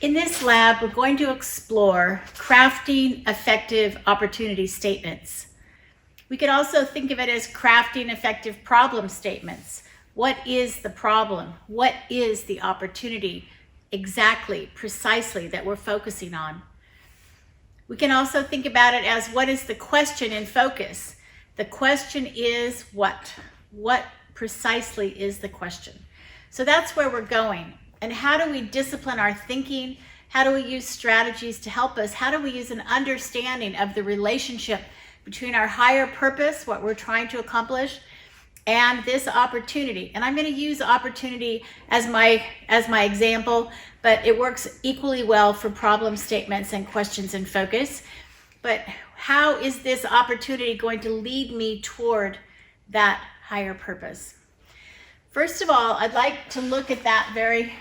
In this lab, we're going to explore crafting effective opportunity statements. We could also think of it as crafting effective problem statements. What is the problem? What is the opportunity exactly, precisely that we're focusing on? We can also think about it as what is the question in focus? The question is what? What precisely is the question? So that's where we're going. And how do we discipline our thinking? How do we use strategies to help us? How do we use an understanding of the relationship between our higher purpose, what we're trying to accomplish, and this opportunity? And I'm going to use opportunity as my example, but it works equally well for problem statements and questions in focus. But how is this opportunity going to lead me toward that higher purpose? First of all, I'd like to look at that very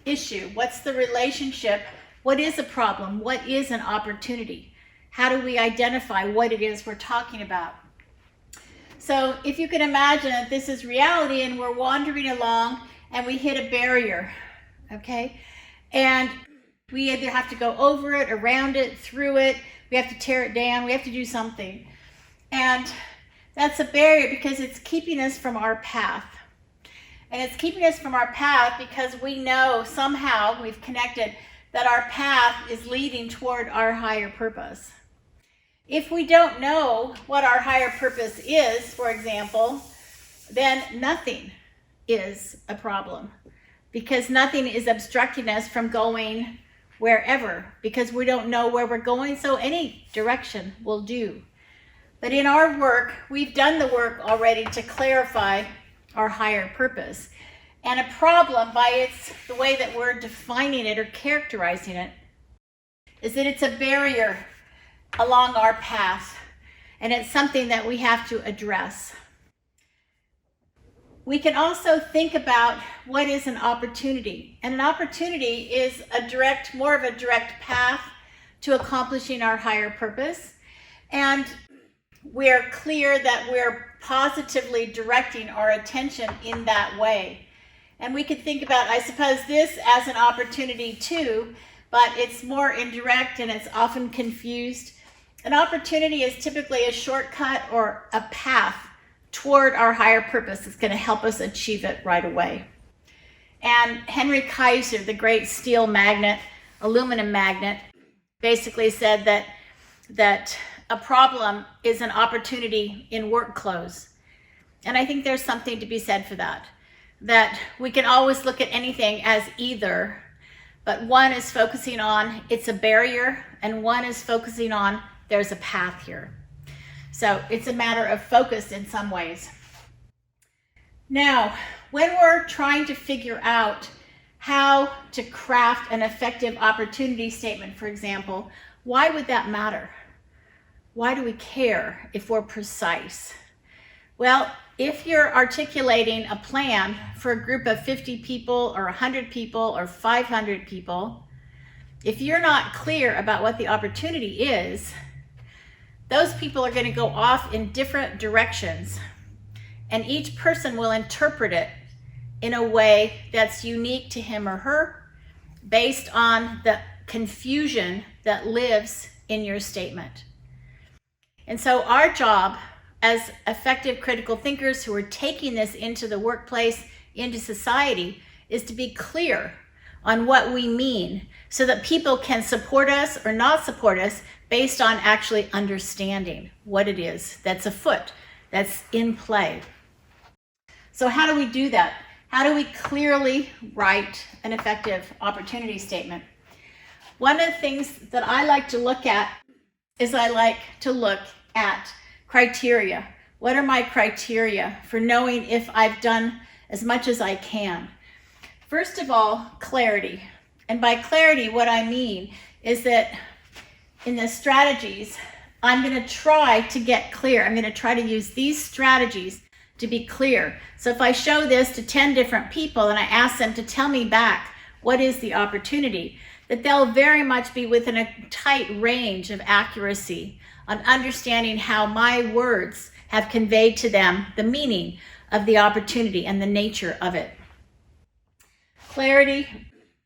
issue. What's the relationship? What is a problem? What is an opportunity? How do we identify what it is we're talking about? So if you can imagine that this is reality and we're wandering along and we hit a barrier, okay? And we either have to go over it, around it, through it, we have to tear it down, we have to do something. And that's a barrier because it's keeping us from our path. And it's keeping us from our path because we know somehow we've connected that our path is leading toward our higher purpose. If we don't know what our higher purpose is, for example, then nothing is a problem because nothing is obstructing us from going wherever because we don't know where we're going, so any direction will do. But in our work, we've done the work already to clarify our higher purpose. And a problem, by the way that we're defining it or characterizing it, is that it's a barrier along our path, and it's something that we have to address. We can also think about what is an opportunity. And an opportunity is more of a direct path to accomplishing our higher purpose. And we're clear that we're positively directing our attention in that way. And we could think about, I suppose, this as an opportunity too, but it's more indirect and it's often confused. An opportunity is typically a shortcut or a path toward our higher purpose that's going to help us achieve it right away. And Henry Kaiser, the great steel magnate, aluminum magnate, basically said that a problem is an opportunity in work clothes. And I think there's something to be said for that we can always look at anything as either, but one is focusing on it's a barrier and one is focusing on there's a path here. So it's a matter of focus in some ways. Now, when we're trying to figure out how to craft an effective opportunity statement, for example, why would that matter? Why do we care if we're precise? Well, if you're articulating a plan for a group of 50 people or 100 people or 500 people, if you're not clear about what the opportunity is, those people are going to go off in different directions, and each person will interpret it in a way that's unique to him or her based on the confusion that lives in your statement. And so our job as effective critical thinkers who are taking this into the workplace, into society, is to be clear on what we mean so that people can support us or not support us based on actually understanding what it is that's afoot, that's in play. So how do we do that? How do we clearly write an effective opportunity statement? One of the things that I like to look at is I like to look at criteria. What are my criteria for knowing if I've done as much as I can? First of all, clarity. And by clarity, what I mean is that in the strategies, I'm going to try to get clear. I'm going to try to use these strategies to be clear. So if I show this to 10 different people and I ask them to tell me back what is the opportunity, that they'll very much be within a tight range of accuracy on understanding how my words have conveyed to them the meaning of the opportunity and the nature of it. Clarity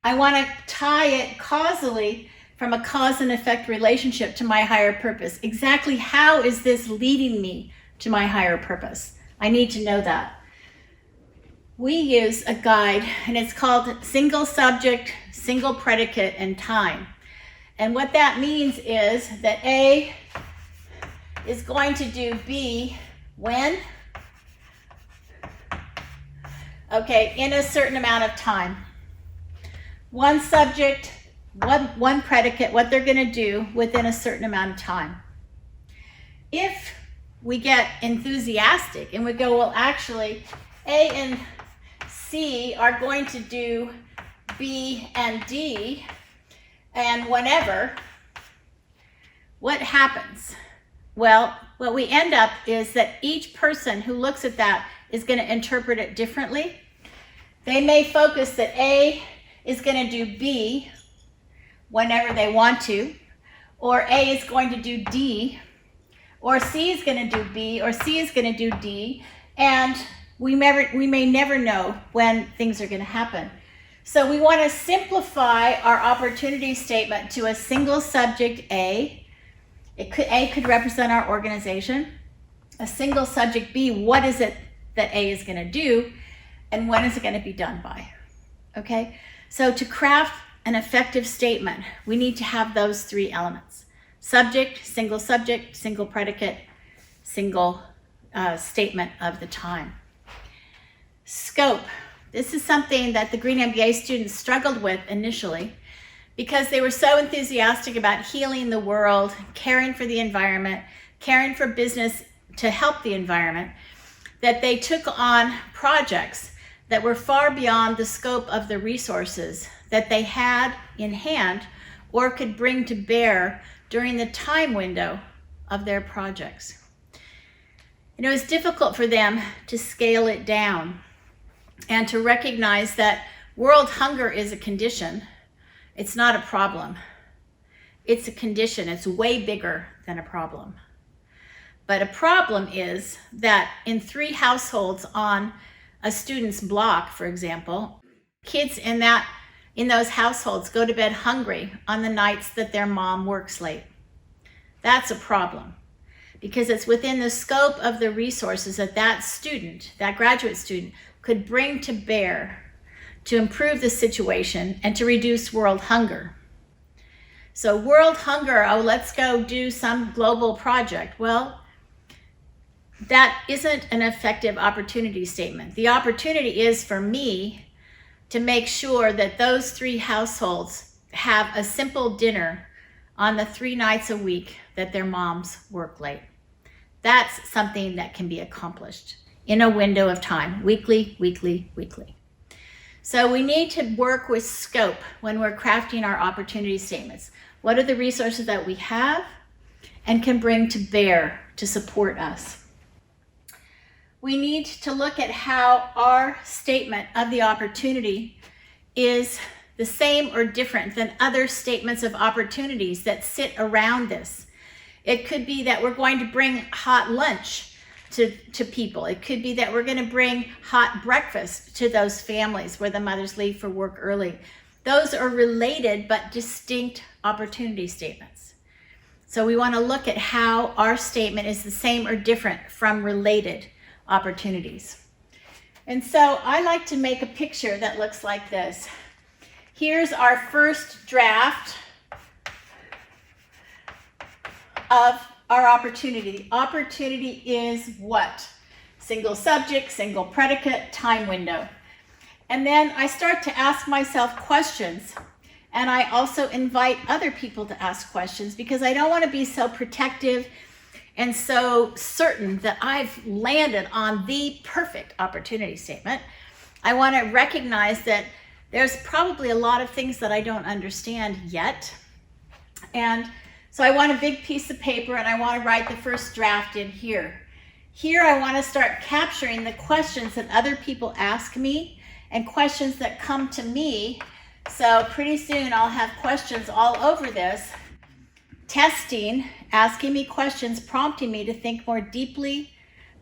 I want to tie it causally from a cause and effect relationship to my higher purpose. Exactly how is this leading me to my higher purpose? I need to know that. We use a guide, and it's called single subject, single predicate, and time. And what that means is that A is going to do B when? Okay, in a certain amount of time. One subject, one predicate, what they're going to do within a certain amount of time. If we get enthusiastic and we go, well, actually, A and C are going to do B and D, and whenever, what happens? Well, what we end up is that each person who looks at that is going to interpret it differently. They may focus that A is going to do B whenever they want to, or A is going to do D, or C is going to do B, or C is going to do D, and we may never know when things are going to happen. So we want to simplify our opportunity statement to a single subject A. A could represent our organization. A single subject B, what is it that A is going to do, and when is it going to be done by? Okay, so to craft an effective statement, we need to have those three elements: subject, single predicate, single statement of the time. Scope. This is something that the GreenMBA students struggled with initially because they were so enthusiastic about healing the world, caring for the environment, caring for business to help the environment, that they took on projects that were far beyond the scope of the resources that they had in hand or could bring to bear during the time window of their projects. And it was difficult for them to scale it down and to recognize that world hunger is a condition. It's not a problem. It's a condition. It's way bigger than a problem. But a problem is that in 3 households on a student's block, for example, kids in those households go to bed hungry on the nights that their mom works late. That's a problem because it's within the scope of the resources that student, that graduate student, could bring to bear to improve the situation and to reduce world hunger. So world hunger, oh, let's go do some global project. Well, that isn't an effective opportunity statement. The opportunity is for me to make sure that those 3 households have a simple dinner on the 3 nights a week that their moms work late. That's something that can be accomplished in a window of time, weekly. So we need to work with scope when we're crafting our opportunity statements. What are the resources that we have and can bring to bear to support us? We need to look at how our statement of the opportunity is the same or different than other statements of opportunities that sit around this. It could be that we're going to bring hot lunch to people. It could be that we're going to bring hot breakfast to those families where the mothers leave for work early. Those are related but distinct opportunity statements. So we want to look at how our statement is the same or different from related opportunities. And so I like to make a picture that looks like this. Here's our first draft of our opportunity. The opportunity is what? Single subject, single predicate, time window. And then I start to ask myself questions. And I also invite other people to ask questions because I don't want to be so protective and so certain that I've landed on the perfect opportunity statement. I want to recognize that there's probably a lot of things that I don't understand yet. And so I want a big piece of paper and I want to write the first draft in here. Here I want to start capturing the questions that other people ask me and questions that come to me. So pretty soon I'll have questions all over this, testing, asking me questions, prompting me to think more deeply,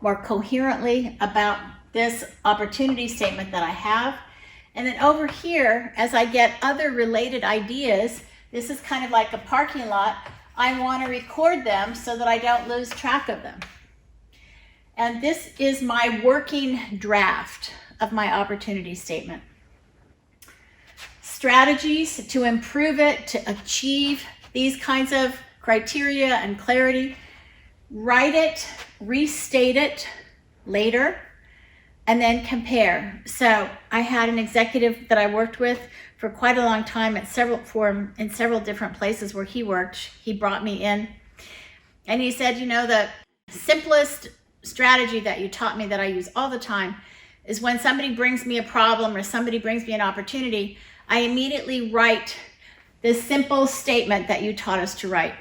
more coherently about this opportunity statement that I have, And then over here, as I get other related ideas, this is kind of like a parking lot, I want to record them so that I don't lose track of them. And this is my working draft of my opportunity statement. Strategies to improve it, to achieve these kinds of criteria and clarity. Write it, restate it later, and then compare. So I had an executive that I worked with for quite a long time in several different places where he worked. He brought me in and he said, the simplest strategy that you taught me that I use all the time is when somebody brings me a problem or somebody brings me an opportunity, I immediately write this simple statement that you taught us to write.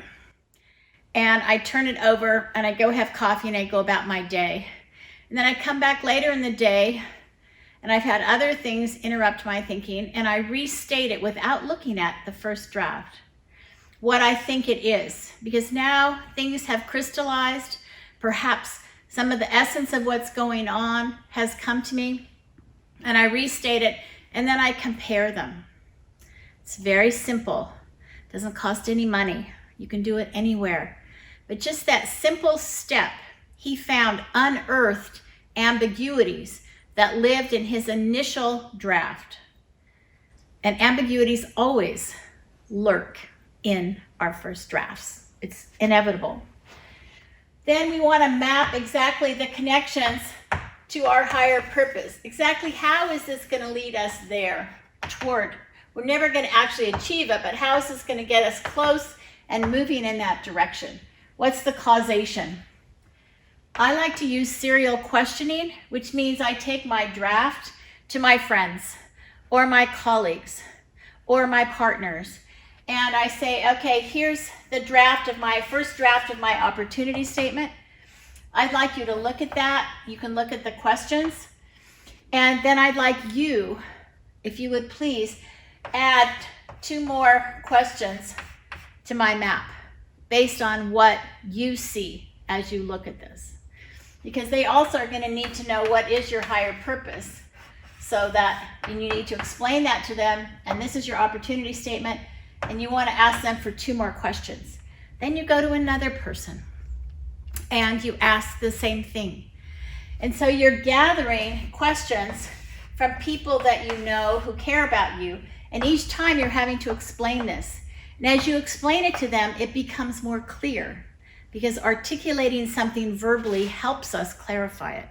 And I turn it over and I go have coffee and I go about my day. And then I come back later in the day and I've had other things interrupt my thinking and I restate it without looking at the first draft, what I think it is. Because now things have crystallized, perhaps some of the essence of what's going on has come to me, and I restate it, and then I compare them. It's very simple. It doesn't cost any money. You can do it anywhere. But just that simple step, he found unearthed ambiguities that lived in his initial draft. And ambiguities always lurk in our first drafts. It's inevitable. Then we want to map exactly the connections to our higher purpose. Exactly how is this going to lead us there toward? We're never going to actually achieve it, but how is this going to get us close and moving in that direction? What's the causation? I like to use serial questioning, which means I take my draft to my friends or my colleagues or my partners. And I say, okay, here's the first draft of my opportunity statement. I'd like you to look at that. You can look at the questions. And then I'd like you, if you would please, add 2 more questions to my map based on what you see as you look at this. Because they also are going to need to know what is your higher purpose, so that you need to explain that to them. And this is your opportunity statement. And you want to ask them for 2 more questions. Then you go to another person and you ask the same thing. And so you're gathering questions from people that you know who care about you. And each time you're having to explain this. And as you explain it to them, it becomes more clear, because articulating something verbally helps us clarify it.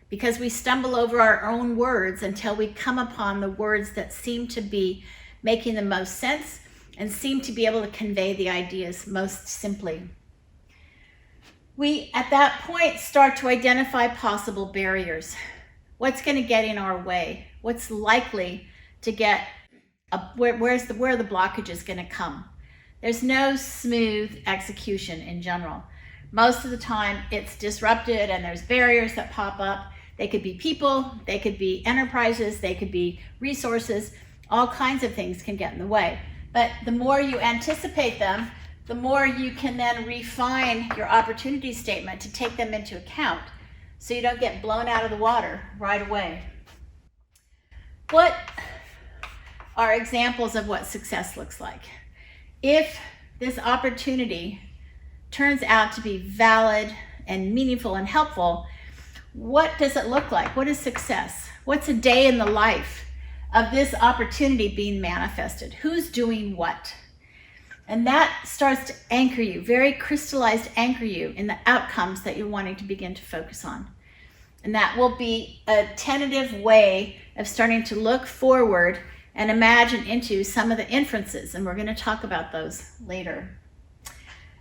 Because we stumble over our own words until we come upon the words that seem to be making the most sense and seem to be able to convey the ideas most simply. We, at that point, start to identify possible barriers. What's going to get in our way? What's likely to get, where the blockage is going to come? There's no smooth execution in general. Most of the time, it's disrupted and there's barriers that pop up. They could be people, they could be enterprises, they could be resources. All kinds of things can get in the way. But the more you anticipate them, the more you can then refine your opportunity statement to take them into account so you don't get blown out of the water right away. What are examples of what success looks like? If this opportunity turns out to be valid and meaningful and helpful, what does it look like? What is success? What's a day in the life of this opportunity being manifested? Who's doing what? And that starts to anchor you, very crystallized anchor you in the outcomes that you're wanting to begin to focus on. And that will be a tentative way of starting to look forward and imagine into some of the inferences. And we're going to talk about those later.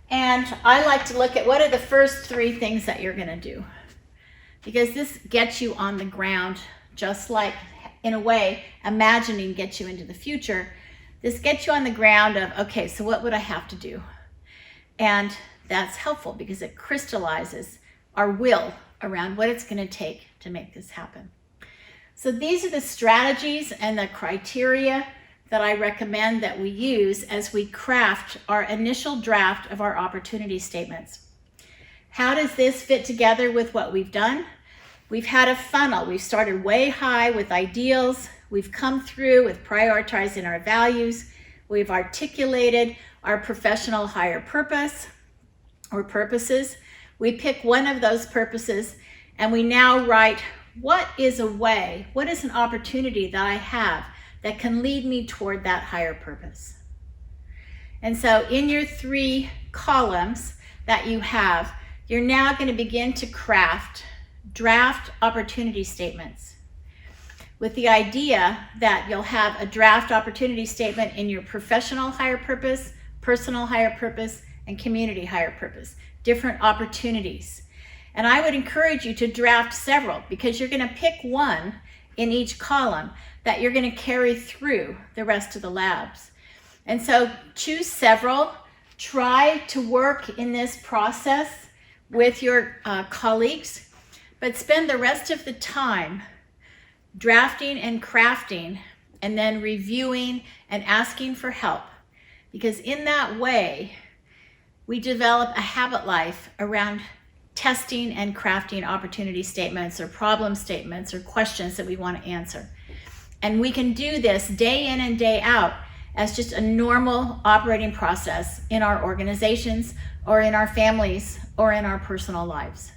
And I like to look at what are the first 3 things that you're going to do. Because this gets you on the ground, just like, in a way, imagining gets you into the future. This gets you on the ground of, okay, so what would I have to do? And that's helpful because it crystallizes our will around what it's going to take to make this happen. So these are the strategies and the criteria that I recommend that we use as we craft our initial draft of our opportunity statements. How does this fit together with what we've done? We've had a funnel. We've started way high with ideals. We've come through with prioritizing our values. We've articulated our professional higher purpose or purposes. We pick one of those purposes and we now write, what is a way, what is an opportunity that I have that can lead me toward that higher purpose? And so in your 3 columns that you have, you're now going to begin to draft opportunity statements with the idea that you'll have a draft opportunity statement in your professional higher purpose, personal higher purpose, and community higher purpose, different opportunities. And I would encourage you to draft several because you're going to pick one in each column that you're going to carry through the rest of the labs. And so choose several, try to work in this process with your colleagues, but spend the rest of the time drafting and crafting and then reviewing and asking for help. Because in that way, we develop a habit life around testing and crafting opportunity statements or problem statements or questions that we want to answer. And we can do this day in and day out as just a normal operating process in our organizations or in our families or in our personal lives.